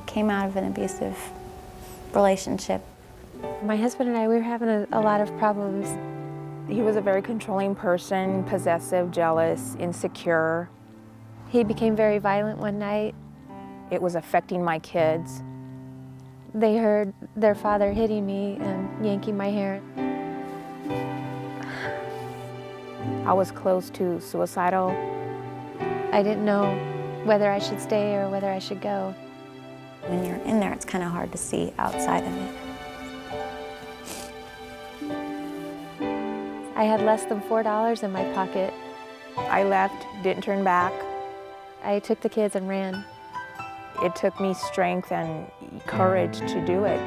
came out of an abusive relationship. My husband and I, we were having a lot of problems. He was a very controlling person, possessive, jealous, insecure. He became very violent one night. It was affecting my kids. They heard their father hitting me and yanking my hair. I was close to suicidal. I didn't know whether I should stay or whether I should go. When you're in there, it's kind of hard to see outside of it. I had less than $4 in my pocket. I left, didn't turn back. I took the kids and ran. It took me strength and courage to do it.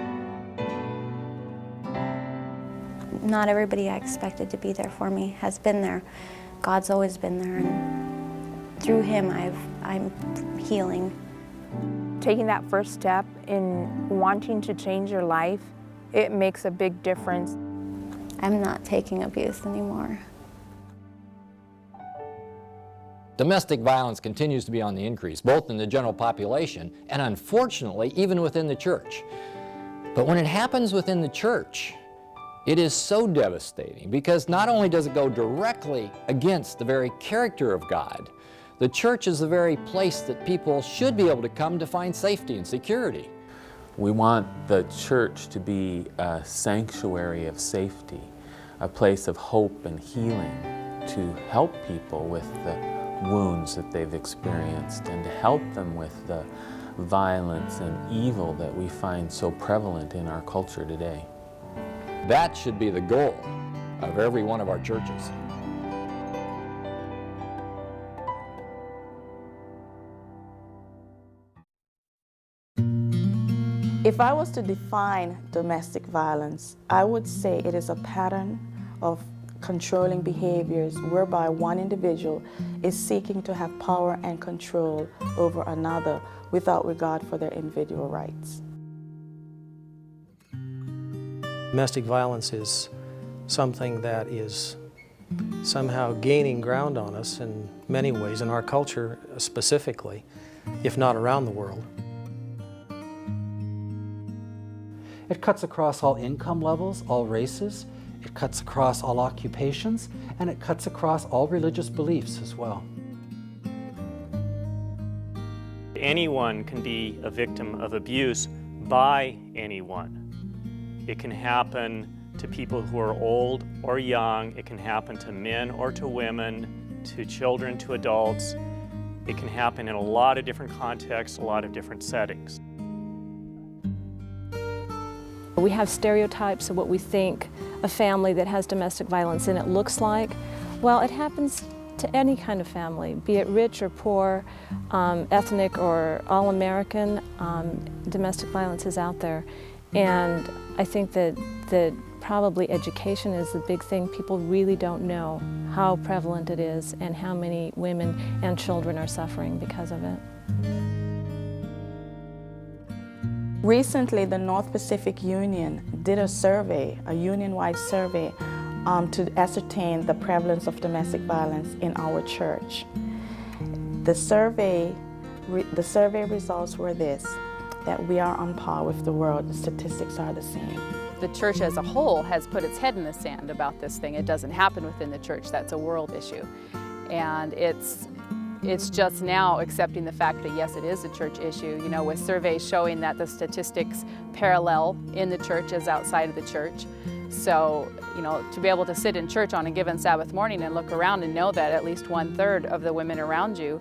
Not everybody I expected to be there for me has been there. God's always been there, and through Him I'm healing. Taking that first step in wanting to change your life, it makes a big difference. I'm not taking abuse anymore. Domestic violence continues to be on the increase, both in the general population and, unfortunately, even within the church. But when it happens within the church, it is so devastating because not only does it go directly against the very character of God, the church is the very place that people should be able to come to find safety and security. We want the church to be a sanctuary of safety, a place of hope and healing, to help people with the wounds that they've experienced and to help them with the violence and evil that we find so prevalent in our culture today. That should be the goal of every one of our churches. If I was to define domestic violence, I would say it is a pattern of controlling behaviors whereby one individual is seeking to have power and control over another without regard for their individual rights. Domestic violence is something that is somehow gaining ground on us in many ways, in our culture specifically, if not around the world. It cuts across all income levels, all races, it cuts across all occupations, and it cuts across all religious beliefs as well. Anyone can be a victim of abuse by anyone. It can happen to people who are old or young. It can happen to men or to women, to children, to adults. It can happen in a lot of different contexts, a lot of different settings. We have stereotypes of what we think a family that has domestic violence in it looks like. Well, it happens to any kind of family, be it rich or poor, ethnic or all-American. Domestic violence is out there. And I think that probably education is the big thing. People really don't know how prevalent it is and how many women and children are suffering because of it. Recently, the North Pacific Union did a survey, a union-wide survey, to ascertain the prevalence of domestic violence in our church. The survey results were this, that we are on par with the world. The statistics are the same. The church as a whole has put its head in the sand about this thing. It doesn't happen within the church. That's a world issue. And it's just now accepting the fact that yes, it is a church issue, you know, with surveys showing that the statistics parallel in the church as outside of the church. So, you know, to be able to sit in church on a given Sabbath morning and look around and know that at least 1/3 of the women around you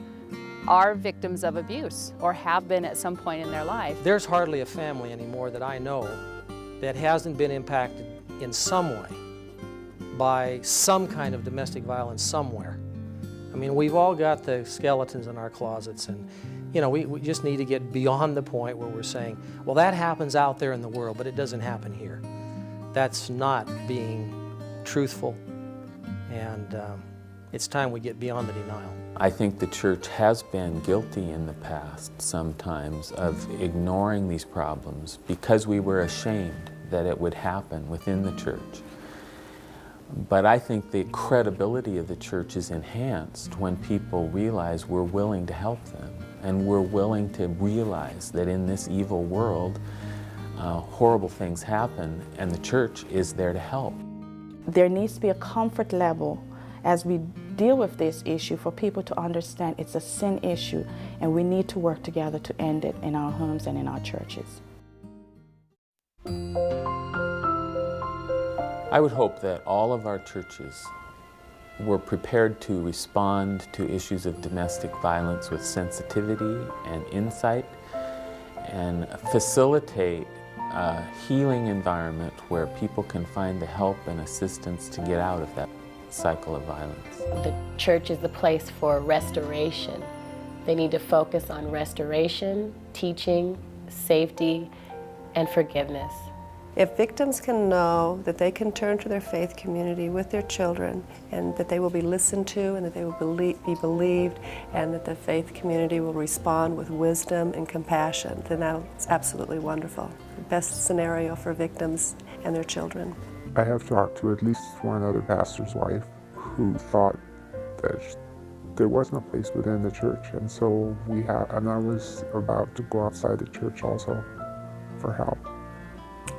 are victims of abuse or have been at some point in their life. There's hardly a family anymore that I know that hasn't been impacted in some way by some kind of domestic violence somewhere. I mean, we've all got the skeletons in our closets, and you know, we just need to get beyond the point where we're saying, well, that happens out there in the world, but it doesn't happen here. That's not being truthful, and it's time we get beyond the denial. I think the church has been guilty in the past sometimes of ignoring these problems because we were ashamed that it would happen within the church. But I think the credibility of the church is enhanced when people realize we're willing to help them and we're willing to realize that in this evil world, horrible things happen, and the church is there to help. There needs to be a comfort level as we deal with this issue for people to understand it's a sin issue, and we need to work together to end it in our homes and in our churches. I would hope that all of our churches were prepared to respond to issues of domestic violence with sensitivity and insight, and facilitate a healing environment where people can find the help and assistance to get out of that cycle of violence. The church is the place for restoration. They need to focus on restoration, teaching, safety, and forgiveness. If victims can know that they can turn to their faith community with their children, and that they will be listened to, and that they will be believed, and that the faith community will respond with wisdom and compassion, then that's absolutely wonderful. The best scenario for victims and their children. I have talked to at least one other pastor's wife who thought that there wasn't a place within the church, and so and I was about to go outside the church also for help.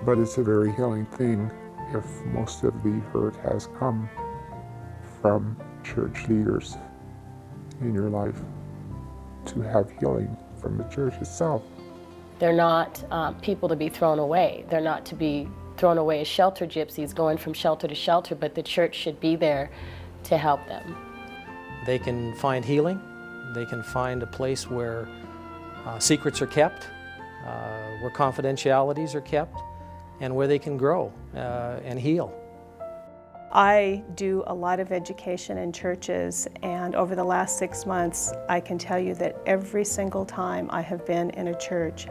But it's a very healing thing if most of the hurt has come from church leaders in your life, to have healing from the church itself. They're not people to be thrown away. They're not to be thrown away as shelter gypsies going from shelter to shelter, but the church should be there to help them. They can find healing. They can find a place where secrets are kept, where confidentialities are kept, and where they can grow and heal. I do a lot of education in churches, and over the last 6 months, I can tell you that every single time I have been in a church,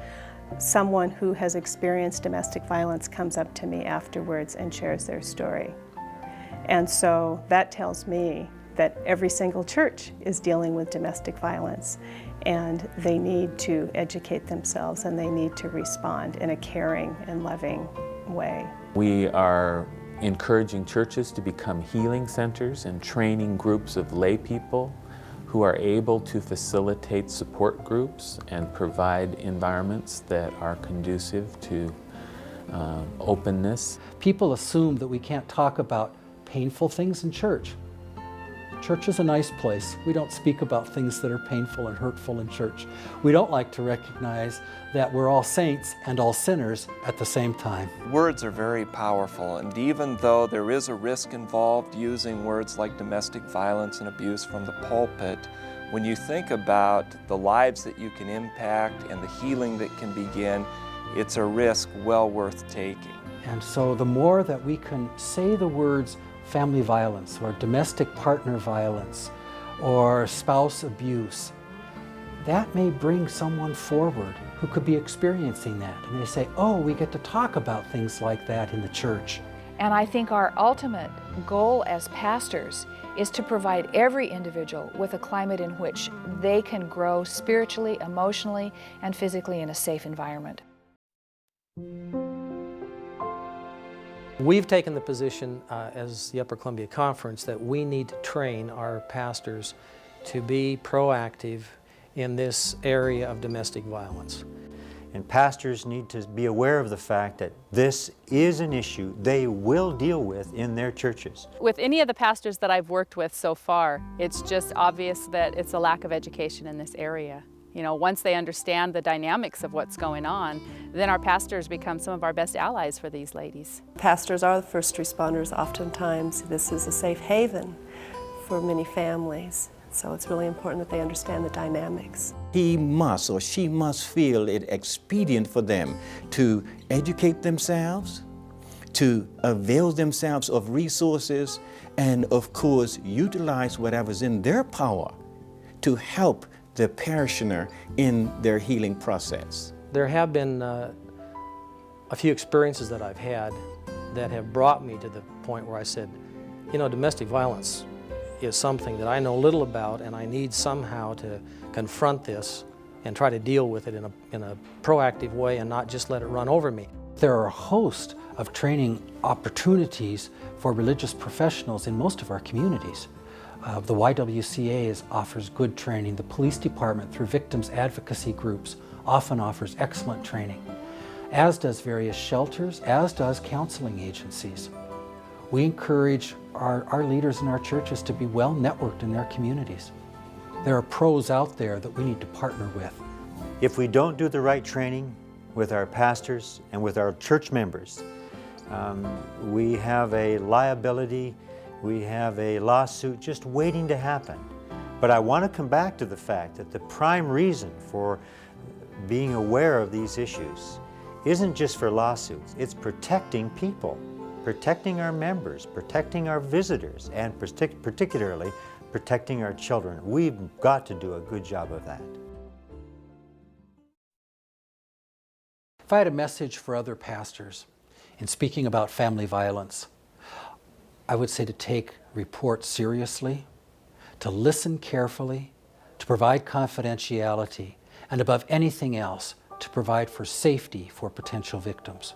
someone who has experienced domestic violence comes up to me afterwards and shares their story. And so that tells me that every single church is dealing with domestic violence, and they need to educate themselves, and they need to respond in a caring and loving way. We are encouraging churches to become healing centers and training groups of lay people who are able to facilitate support groups and provide environments that are conducive to openness. People assume that we can't talk about painful things in church. Church is a nice place. We don't speak about things that are painful and hurtful in church. We don't like to recognize that we're all saints and all sinners at the same time. Words are very powerful, and even though there is a risk involved using words like domestic violence and abuse from the pulpit, when you think about the lives that you can impact and the healing that can begin, it's a risk well worth taking. And so the more that we can say the words family violence or domestic partner violence or spouse abuse, that may bring someone forward who could be experiencing that. And they say, oh, we get to talk about things like that in the church. And I think our ultimate goal as pastors is to provide every individual with a climate in which they can grow spiritually, emotionally, and physically in a safe environment. We've taken the position as the Upper Columbia Conference that we need to train our pastors to be proactive in this area of domestic violence. And pastors need to be aware of the fact that this is an issue they will deal with in their churches. With any of the pastors that I've worked with so far, it's just obvious that it's a lack of education in this area. You know, once they understand the dynamics of what's going on, then our pastors become some of our best allies for these ladies. Pastors are the first responders oftentimes. This is a safe haven for many families. So it's really important that they understand the dynamics. He must or she must feel it expedient for them to educate themselves, to avail themselves of resources, and of course utilize whatever's in their power to help the parishioner in their healing process. There have been a few experiences that I've had that have brought me to the point where I said, you know, domestic violence is something that I know little about, and I need somehow to confront this and try to deal with it in a proactive way and not just let it run over me. There are a host of training opportunities for religious professionals in most of our communities. The YWCA offers good training. The police department, through victims advocacy groups, often offers excellent training, as does various shelters, as does counseling agencies. We encourage our leaders in our churches to be well networked in their communities. There are pros out there that we need to partner with. If we don't do the right training with our pastors and with our church members, we have a liability, we have a lawsuit just waiting to happen. But I want to come back to the fact that the prime reason for being aware of these issues isn't just for lawsuits, it's protecting people, protecting our members, protecting our visitors, and particularly protecting our children. We've got to do a good job of that. If I had a message for other pastors in speaking about family violence, I would say to take reports seriously, to listen carefully, to provide confidentiality, and above anything else, to provide for safety for potential victims.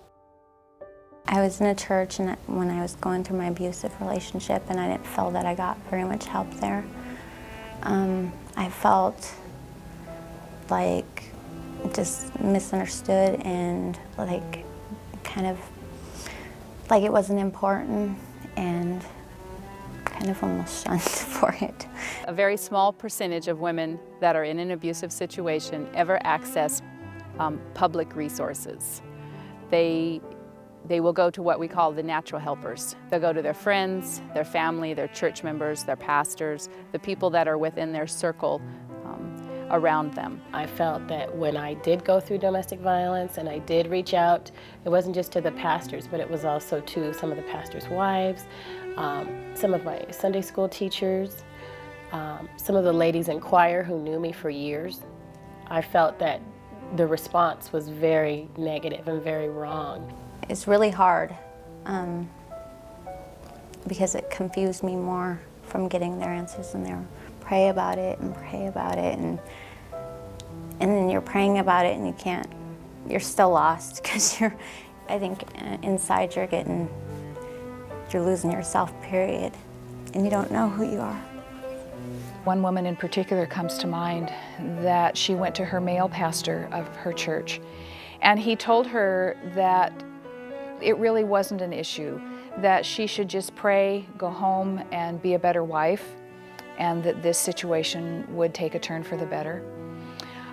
I was in a church and when I was going through my abusive relationship, and I didn't feel that I got very much help there. I felt like just misunderstood and like kind of like it wasn't important and kind of almost shunned for it. A very small percentage of women that are in an abusive situation ever access public resources. They will go to what we call the natural helpers. They'll go to their friends, their family, their church members, their pastors, the people that are within their circle around them. I felt that when I did go through domestic violence and I did reach out, it wasn't just to the pastors, but it was also to some of the pastors' wives, some of my Sunday school teachers, some of the ladies in choir who knew me for years. I felt that the response was very negative and very wrong. It's really hard because it confused me more from getting their answers, and they were pray about it and pray about it, and then you're praying about it and you can't, you're still lost because I think inside you're losing yourself, period, and you don't know who you are. One woman in particular comes to mind that she went to her male pastor of her church, and he told her that it really wasn't an issue, that she should just pray, go home, and be a better wife, and that this situation would take a turn for the better.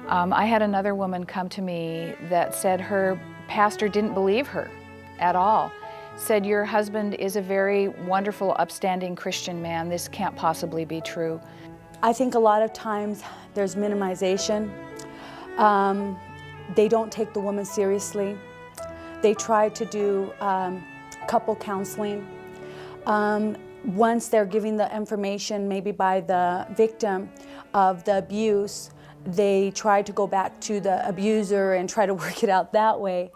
I had another woman come to me that said her pastor didn't believe her at all. Said, your husband is a very wonderful, upstanding Christian man. This can't possibly be true. I think a lot of times there's minimization. They don't take the woman seriously. They try to do couple counseling. Once they're giving the information, maybe by the victim of the abuse, they try to go back to the abuser and try to work it out that way.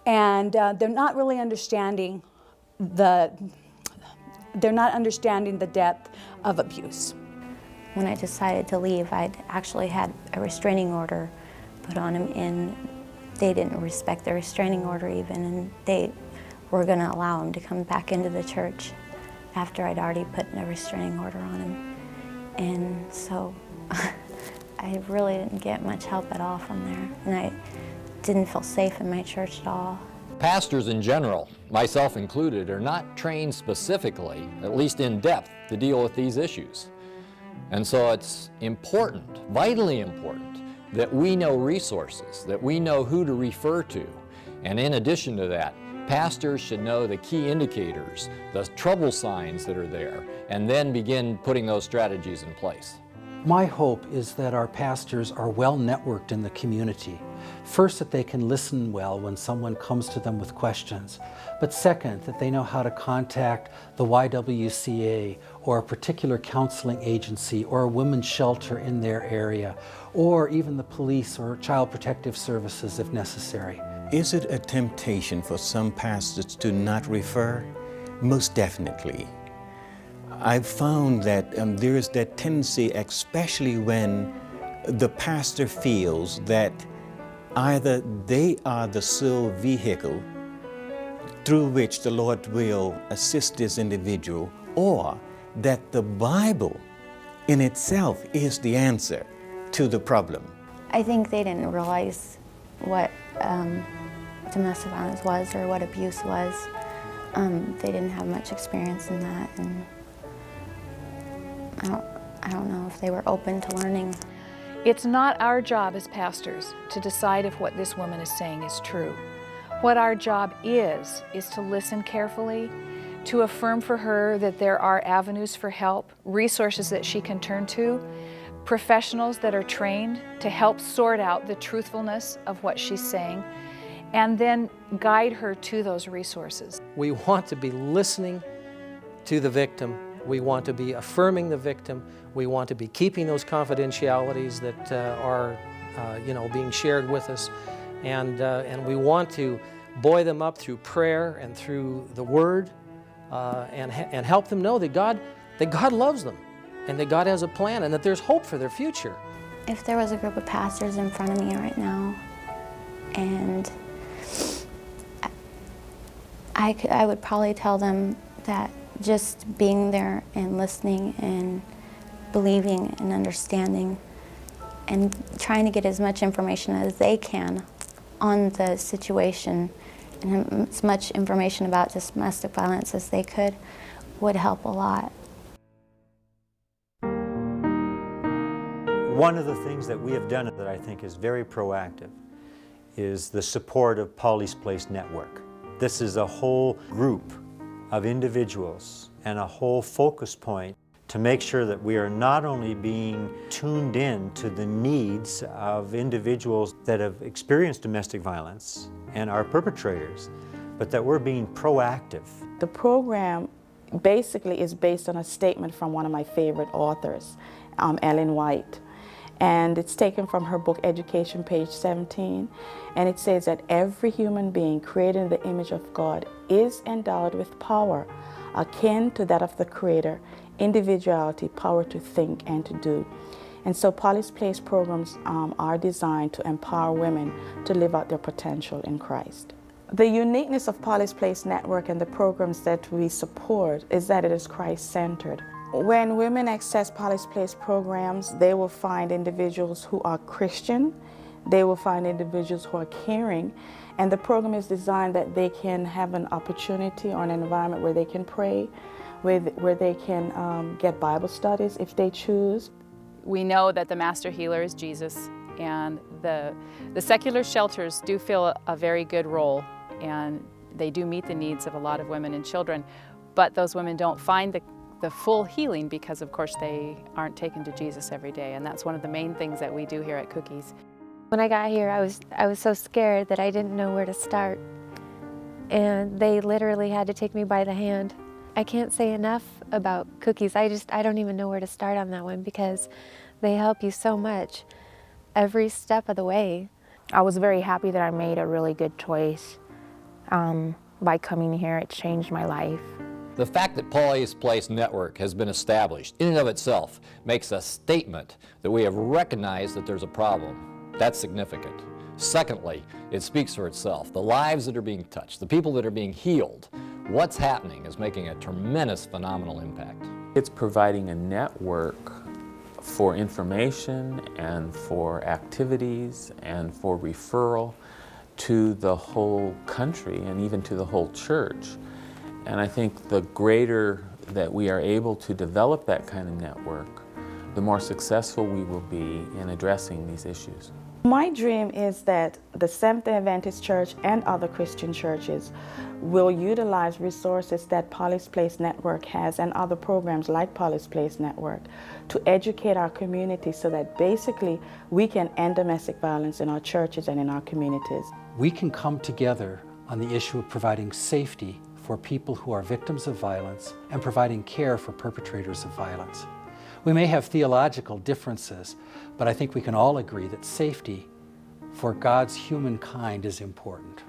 And they're not really understanding the depth of abuse. When I decided to leave, I'd actually had a restraining order put on him, and they didn't respect the restraining order even, and they were going to allow him to come back into the church after I'd already put a restraining order on him. And so I really didn't get much help at all from there, and I didn't feel safe in my church at all. Pastors in general, myself included, are not trained specifically, at least in depth, to deal with these issues. And so it's important, vitally important, that we know resources, that we know who to refer to. And in addition to that, pastors should know the key indicators, the trouble signs that are there, and then begin putting those strategies in place. My hope is that our pastors are well networked in the community. First, that they can listen well when someone comes to them with questions, but second, that they know how to contact the YWCA or a particular counseling agency or a women's shelter in their area, or even the police or child protective services if necessary. Is it a temptation for some pastors to not refer? Most definitely. I've found that there is that tendency, especially when the pastor feels that either they are the sole vehicle through which the Lord will assist this individual, or that the Bible in itself is the answer to the problem. I think they didn't realize what domestic violence was or what abuse was. They didn't have much experience in that, and I don't know if they were open to learning. It's not our job as pastors to decide if what this woman is saying is true. What our job is to listen carefully, to affirm for her that there are avenues for help, resources that she can turn to, professionals that are trained to help sort out the truthfulness of what she's saying, and then guide her to those resources. We want to be listening to the victim. We want to be affirming the victim. We want to be keeping those confidentialities that are being shared with us. And we want to buoy them up through prayer and through the Word, and help them know that God loves them, and that God has a plan, and that there's hope for their future. If there was a group of pastors in front of me right now, and I would probably tell them that just being there and listening and believing and understanding and trying to get as much information as they can on the situation and as much information about domestic violence as they could would help a lot. One of the things that we have done that I think is very proactive is the support of Polly's Place Network. This is a whole group of individuals and a whole focus point to make sure that we are not only being tuned in to the needs of individuals that have experienced domestic violence and are perpetrators, but that we're being proactive. The program basically is based on a statement from one of my favorite authors, Ellen White. And it's taken from her book, Education, page 17. And it says that every human being created in the image of God is endowed with power, akin to that of the Creator, individuality, power to think and to do. And so Polly's Place programs are designed to empower women to live out their potential in Christ. The uniqueness of Polly's Place Network and the programs that we support is that it is Christ-centered. When women access Polly's Place programs, they will find individuals who are Christian, they will find individuals who are caring, and the program is designed that they can have an opportunity or an environment where they can pray, where they can get Bible studies if they choose. We know that the master healer is Jesus, and the secular shelters do fill a very good role, and they do meet the needs of a lot of women and children, but those women don't find the full healing because, of course, they aren't taken to Jesus every day, and that's one of the main things that we do here at Cookies. When I got here, I was so scared that I didn't know where to start, and they literally had to take me by the hand. I can't say enough about Cookies. I don't even know where to start on that one because they help you so much every step of the way. I was very happy that I made a really good choice. By coming here, it changed my life. The fact that Polly's Place Network has been established in and of itself makes a statement that we have recognized that there's a problem. That's significant. Secondly, it speaks for itself. The lives that are being touched, the people that are being healed, what's happening is making a tremendous, phenomenal impact. It's providing a network for information and for activities and for referral to the whole country and even to the whole church. And I think the greater that we are able to develop that kind of network, the more successful we will be in addressing these issues. My dream is that the Seventh-day Adventist Church and other Christian churches will utilize resources that Polly's Place Network has and other programs like Polly's Place Network to educate our community so that basically we can end domestic violence in our churches and in our communities. We can come together on the issue of providing safety for people who are victims of violence and providing care for perpetrators of violence. We may have theological differences, but I think we can all agree that safety for God's humankind is important.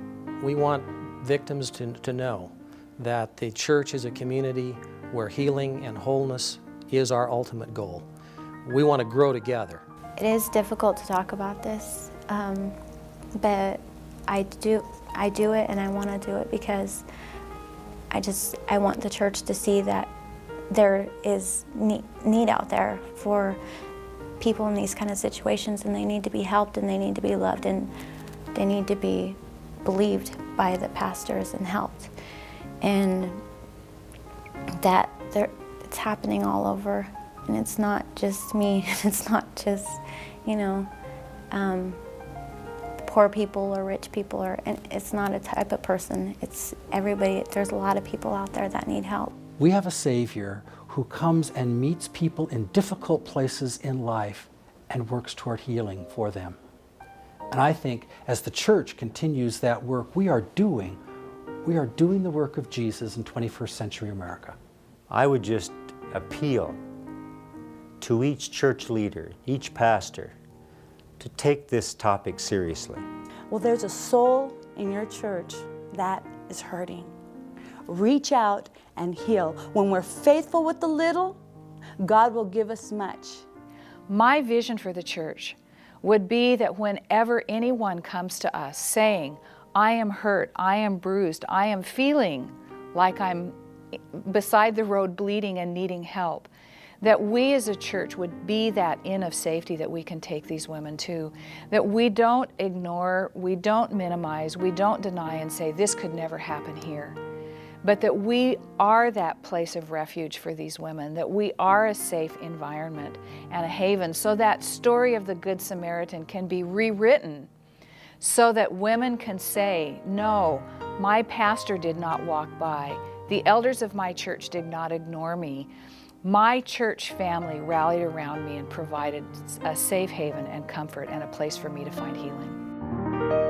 We want victims to know that the church is a community where healing and wholeness is our ultimate goal. We want to grow together. It is difficult to talk about this, but I do it, and I want to do it because I want the church to see that there is need out there for people in these kind of situations, and they need to be helped, and they need to be loved, and they need to be believed by the pastors and helped. And that it's happening all over, and it's not just me, it's not just, you know, poor people or rich people, and it's not a type of person, it's everybody. There's a lot of people out there that need help. We have a Savior who comes and meets people in difficult places in life and works toward healing for them. And I think as the church continues that work, we are doing the work of Jesus in 21st century America. I would just appeal to each church leader, each pastor, to take this topic seriously. Well, there's a soul in your church that is hurting. Reach out and heal. When we're faithful with the little, God will give us much. My vision for the church would be that whenever anyone comes to us saying, I am hurt, I am bruised, I am feeling like I'm beside the road bleeding and needing help, that we as a church would be that inn of safety that we can take these women to, that we don't ignore, we don't minimize, we don't deny and say this could never happen here, but that we are that place of refuge for these women, that we are a safe environment and a haven, so that story of the Good Samaritan can be rewritten so that women can say, no, my pastor did not walk by, the elders of my church did not ignore me, my church family rallied around me and provided a safe haven and comfort and a place for me to find healing.